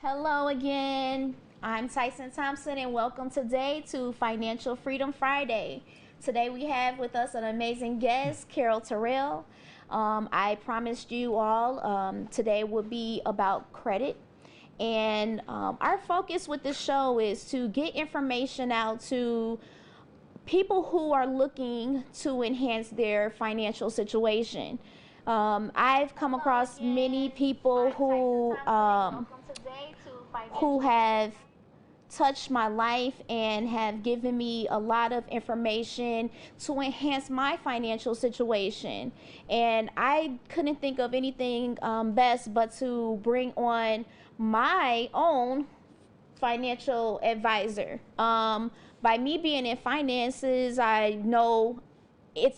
Hello again. I'm Tyson Thompson, and welcome today to Financial Freedom Friday. Today we have with us an amazing guest, Carol Terrell. I promised you all today would be about credit. And our focus with this show is to get information out to people who are looking to enhance their financial situation. I've come across many people who have touched my life and have given me a lot of information to enhance my financial situation. And I couldn't think of anything best but to bring on my own financial advisor. By me being in finances, I know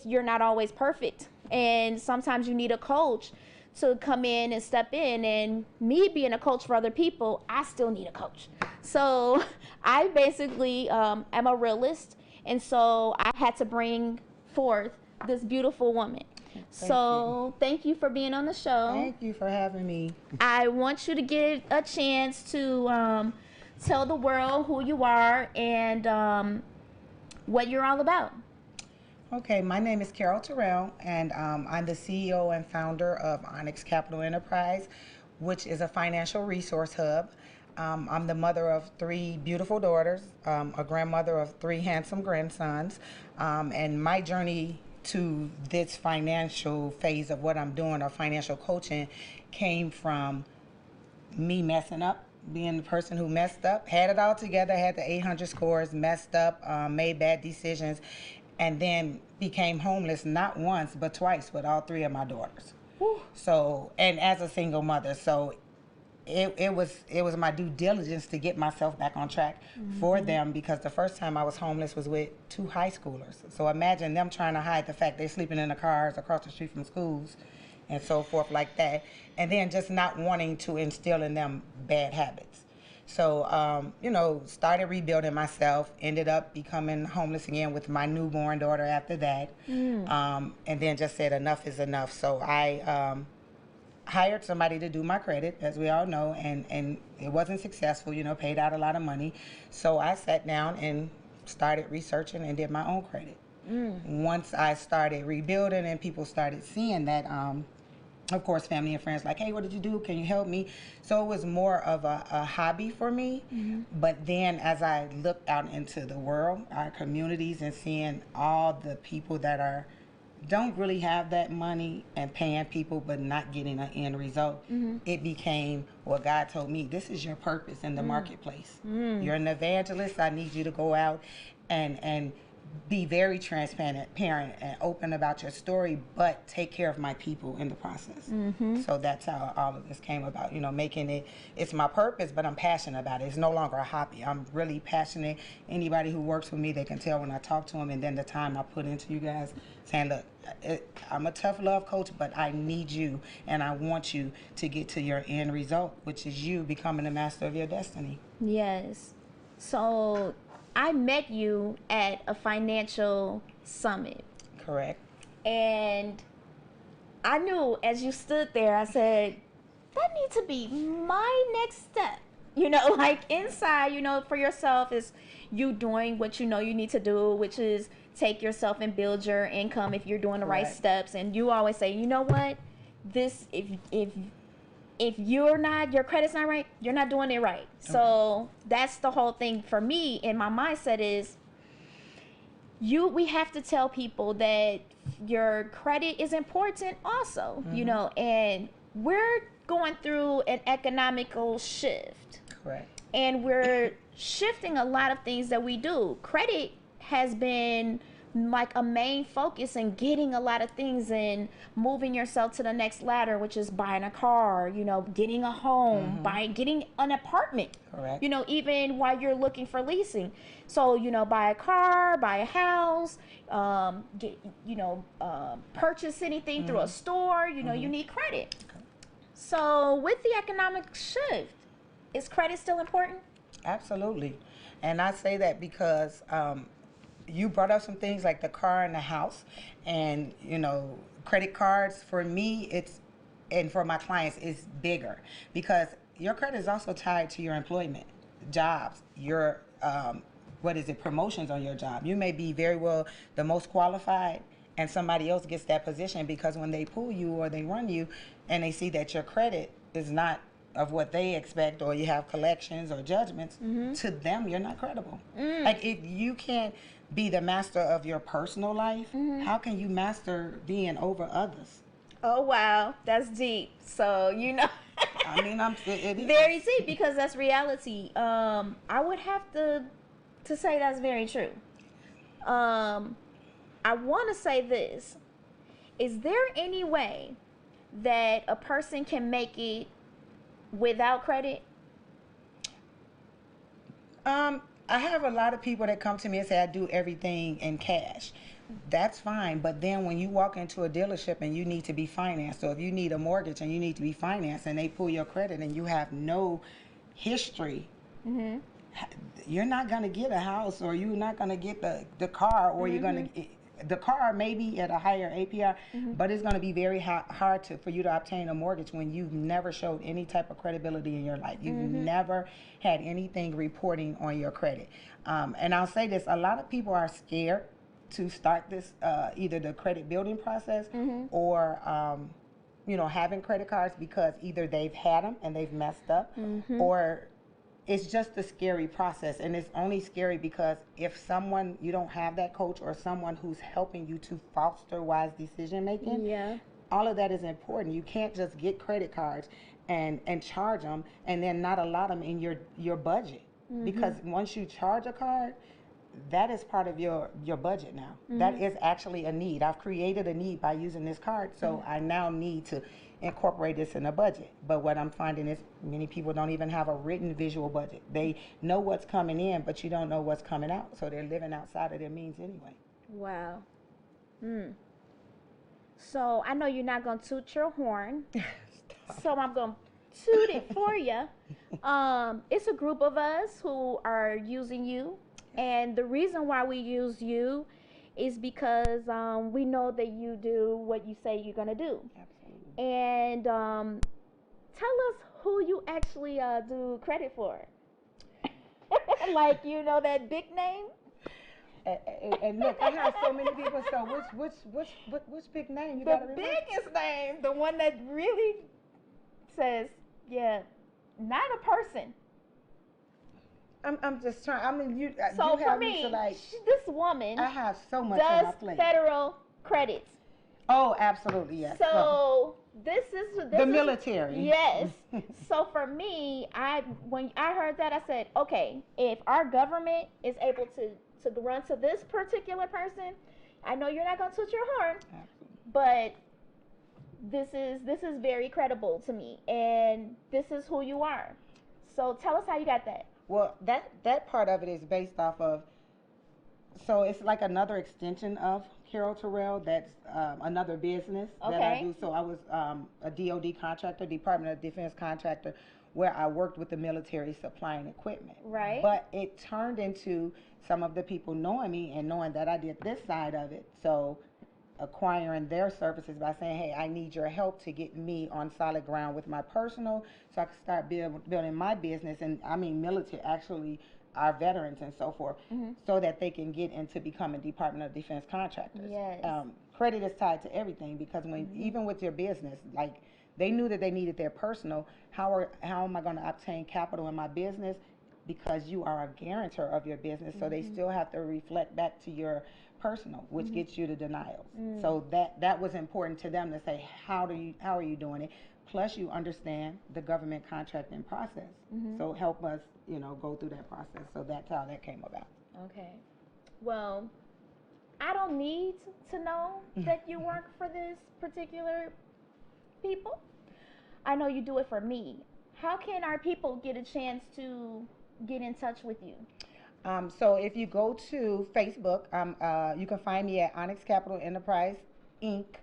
you're not always perfect, and sometimes you need a coach to come in and step in. And me being a coach for other people, I still need a coach. So I basically am a realist, and so I had to bring forth this beautiful woman. Thank you for being on the show. Thank you for having me. I want you to get a chance to tell the world who you are and what you're all about. Okay, my name is Carol Terrell, and I'm the CEO and founder of Onyx Capital Enterprise, which is a financial resource hub. I'm the mother of three beautiful daughters, a grandmother of three handsome grandsons, and my journey to this financial phase of what I'm doing, or financial coaching, came from me messing up, being the person who messed up, had it all together, had the 800 scores, messed up, made bad decisions, and then became homeless not once but twice with all three of my daughters. Whew. So, and as a single mother, so it was my due diligence to get myself back on track for them, because the first time I was homeless was with two high schoolers. So imagine them trying to hide the fact they're sleeping in the cars across the street from schools and so forth like that, and then just not wanting to instill in them bad habits. So, started rebuilding myself, ended up becoming homeless again with my newborn daughter after that, and then just said enough is enough. So I hired somebody to do my credit, as we all know, and it wasn't successful, paid out a lot of money. So I sat down and started researching and did my own credit. Once I started rebuilding and people started seeing that, of course, family and friends like, hey, what did you do? Can you help me? So it was more of a hobby for me. But then as I looked out into the world, our communities, and seeing all the people that don't really have that money and paying people but not getting an end result, it became what God told me, this is your purpose in the marketplace. You're an evangelist. I need you to go out and be very transparent and open about your story, but take care of my people in the process. So that's how all of this came about, making it's my purpose, but I'm passionate about it. It's no longer a hobby. I'm really passionate. Anybody who works with me, they can tell when I talk to them, and then the time I put into you guys, saying, look, I'm a tough love coach, but I need you, and I want you to get to your end result, which is you becoming the master of your destiny. Yes. So I met you at a financial summit. Correct. And I knew as you stood there, I said, that needs to be my next step. Like inside, for yourself is you doing what you know you need to do, which is take yourself and build your income if you're doing the right steps. And you always say, you know what, this, if your credit's not right, you're not doing it right. So that's the whole thing for me in my mindset is we have to tell people that your credit is important also, and we're going through an economical shift. Correct. And we're shifting a lot of things that we do. Credit has been like a main focus in getting a lot of things and moving yourself to the next ladder, which is buying a car, getting a home, getting an apartment. Correct. Even while you're looking for leasing. So, buy a car, buy a house, purchase anything through a store, you need credit. Okay. So with the economic shift, is credit still important? Absolutely. And I say that because you brought up some things like the car and the house, and credit cards for me, and for my clients, is bigger, because your credit is also tied to your employment, jobs, your promotions on your job. You may be very well the most qualified, and somebody else gets that position because when they pull you or they run you, and they see that your credit is not of what they expect, or you have collections or judgments, to them you're not credible. Like, if you can't be the master of your personal life, how can you master being over others? Oh wow, that's deep. So I mean, it is very deep, because that's reality. I would have to say that's very true. I want to say this: is there any way that a person can make it without credit? I have a lot of people that come to me and say I do everything in cash. That's fine, but then when you walk into a dealership and you need to be financed, so if you need a mortgage and you need to be financed and they pull your credit and you have no history, you're not going to get a house, or you're not going to get the car, or you're going to, the car may be at a higher APR, but it's going to be very hard for you to obtain a mortgage when you've never showed any type of credibility in your life. You've never had anything reporting on your credit. And I'll say this, a lot of people are scared to start this, either the credit building process or having credit cards, because either they've had them and they've messed up, or it's just a scary process. And it's only scary because if you don't have that coach or someone who's helping you to foster wise decision making, all of that is important. You can't just get credit cards and charge them and then not allot them in your budget, because once you charge a card, that is part of your budget now. That is actually a need. I've created a need by using this card, so I now need to incorporate this in a budget. But what I'm finding is many people don't even have a written visual budget. They know what's coming in, but you don't know what's coming out, so they're living outside of their means anyway. Wow. So I know you're not going to toot your horn, so I'm going to toot it for you. It's a group of us who are using you. And the reason why we use you is because we know that you do what you say you're going to do. Absolutely. And tell us who you actually do credit for. Like, that big name? And look, I have so many people, so which big name you The got to remember? biggest name, the one that really says, yeah, not a person. I'm just trying. I mean, you So you for have me, to like. this woman I have so much on my does plate. federal credits. Oh, absolutely, yes. So this is the military. Yes. So for me, when I heard that, I said, okay, if our government is able to run to this particular person, I know you're not going to toot your horn, but this is very credible to me, and this is who you are. So tell us how you got that. Well, that part of it is based off of, so it's like another extension of Carol Terrell. That's another business that I do. So I was a DOD contractor, Department of Defense contractor, where I worked with the military supplying equipment. Right. But it turned into some of the people knowing me and knowing that I did this side of it. So acquiring their services by saying, hey, I need your help to get me on solid ground with my personal, so I can start building my business. And I mean military, actually our veterans and so forth, so that they can get into becoming Department of Defense contractors. Yes. Credit is tied to everything, because when even with your business, like they knew that they needed their personal, how am I going to obtain capital in my business? Because you are a guarantor of your business, so they still have to reflect back to your personal, which gets you to denials. So that was important to them to say, how are you doing it? Plus you understand the government contracting process. So help us, go through that process. So that's how that came about. Okay. Well, I don't need to know that you work for this particular people. I know you do it for me. How can our people get a chance to get in touch with you? So if you go to Facebook, you can find me at Onyx Capital Enterprise, Inc.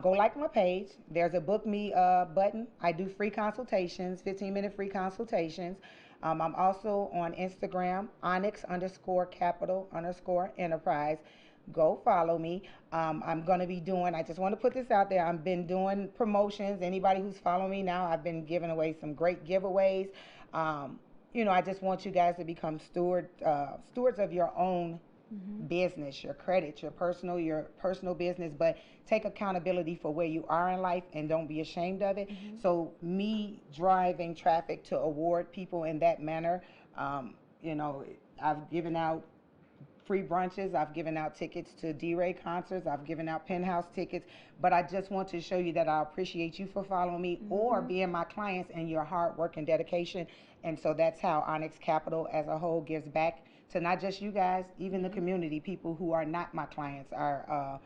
Go like my page. There's a book me button. I do free consultations, 15-minute free consultations. I'm also on Instagram, Onyx_Capital_Enterprise. go follow me. I'm going to be doing, I just want to put this out there. I've been doing promotions. Anybody who's following me now, I've been giving away some great giveaways. Um, I just want you guys to become stewards of your own business, your credit, your personal business, but take accountability for where you are in life and don't be ashamed of it. So me driving traffic to award people in that manner, you know, I've given out free brunches. I've given out tickets to D-Ray concerts. I've given out penthouse tickets. But I just want to show you that I appreciate you for following me or being my clients and your hard work and dedication. And so that's how Onyx Capital as a whole gives back to not just you guys, even the community. People who are not my clients are,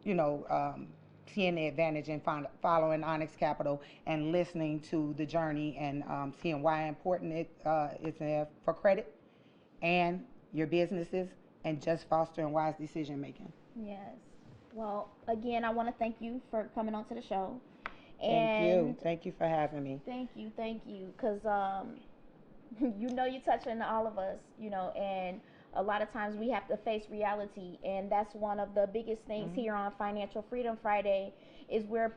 you know, seeing the advantage in following Onyx Capital and listening to the journey and seeing why important it is for credit and your businesses and just fostering wise decision making. Yes. Well, again, I want to thank you for coming on to the show. Thank you. And Thank you for having me. thank you, because you're touching all of us, and a lot of times we have to face reality, and that's one of the biggest things here on Financial Freedom Friday is we're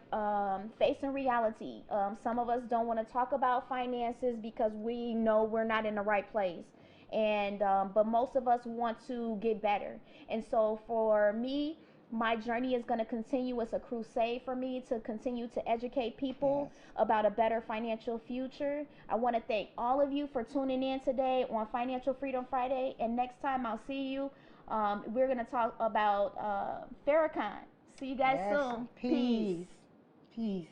facing reality. Some of us don't want to talk about finances because we know we're not in the right place, and but most of us want to get better. And so for me, my journey is going to continue. It's a crusade for me to continue to educate people about a better financial future. I want to thank all of you for tuning in today on Financial Freedom Friday. And next time I'll see you, we're going to talk about Farrakhan. See you guys soon. Peace. Peace.